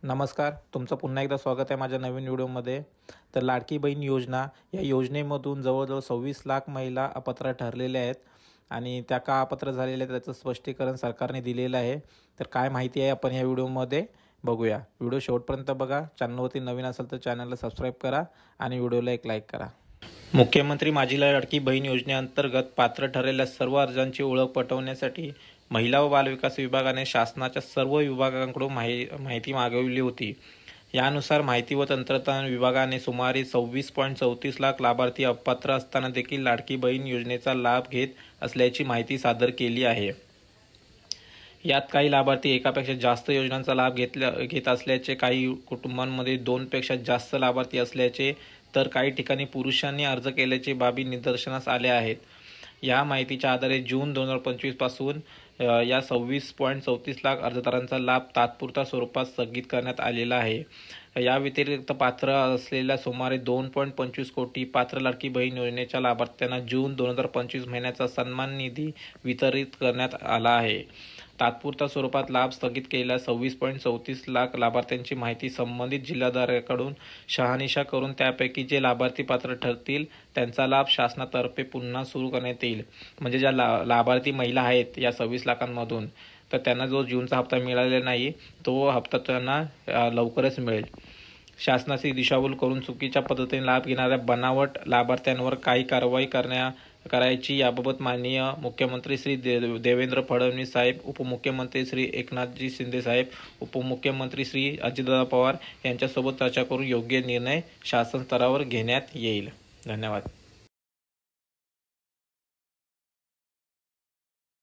नमस्कार, तुमचं पुन्हा एकदा स्वागत आहे माझ्या नवीन व्हिडिओमध्ये. तर लाडकी बहीण योजना या योजनेमधून जवळजवळ 26 लाख महिला अपात्र ठरलेल्या आहेत आणि त्या का अपात्र झालेल्या आहेत त्याचं स्पष्टीकरण सरकारने दिलेलं आहे. तर काय माहिती आहे आपण या व्हिडिओमध्ये बघूया. व्हिडिओ शेवटपर्यंत बघा. चॅनलवरती नवीन असेल तर चॅनलला सबस्क्राईब करा आणि व्हिडिओला एक लाईक करा. मुख्यमंत्री माझी लाडकी बहीण योजनेअंतर्गत पात्र ठरलेल्या सर्व अर्जांची ओळख पटवण्यासाठी महिला व बालविकास विभागाने शासनाच्या सर्व विभागांकडून माहिती मागवली होती. यानुसार माहिती व तंत्रज्ञान विभागाने सुमारे 26.34 लाख लाभार्थी अपात्र असताना देखील लाडकी बहीण योजनेचा लाभ घेत असल्याची माहिती सादर केली आहे. यात काही लाभार्थी एकापेक्षा जास्त योजनांचा लाभ घेत असल्याचे, काही कुटुंबांमध्ये 2पेक्षा जास्त लाभार्थी असल्याचे, तर काही ठिकाणी पुरुषांनी अर्ज केल्याचे बाबी निदर्शनास आल्या आहेत. या माहितीच्या आधारे जून 2025 पासून या 26.34 लाख अर्जदारांचा लाभ तात्पुरत्या स्वरूपात स्थगित करण्यात आलेला आहे. या व्यतिरिक्त पात्र असलेल्या सुमारे 2.25 कोटी पात्र लाडकी बहीण योजनेच्या लाभार्थ्यांना जून 2025 महिन्याचा सन्मान निधी वितरित करण्यात आला आहे. तात्पुरत्या स्वरूपात लाभ स्थगित केलेल्या 26.34 लाख लाभार्थ्यांची माहिती संबंधित जिल्हाधिकाऱ्यांकडून शहानिशा करून त्यापैकी जे लाभार्थी पात्र ठरतील त्यांचा लाभ शासनातर्फे पुन्हा सुरू करण्यात येईल. म्हणजे ज्या लाभार्थी महिला आहेत या 26 लाखांमधून, तर त्यांना जो जूनचा हप्ता मिळालेला नाही तो हप्ता त्यांना लवकरच मिळेल. शासनाची दिशाभूल करून चुकीच्या पद्धतीने लाभ घेणाऱ्या बनावट लाभार्थ्यांवर काही कारवाई करायची याबाबत माननीय मुख्यमंत्री श्री देवेंद्र फडणवीस साहेब, उपमुख्यमंत्री श्री एकनाथजी शिंदे साहेब, उपमुख्यमंत्री श्री अजितदादा पवार यांच्यासोबत चर्चा करून योग्य निर्णय शासन स्तरावर घेण्यात येईल. धन्यवाद.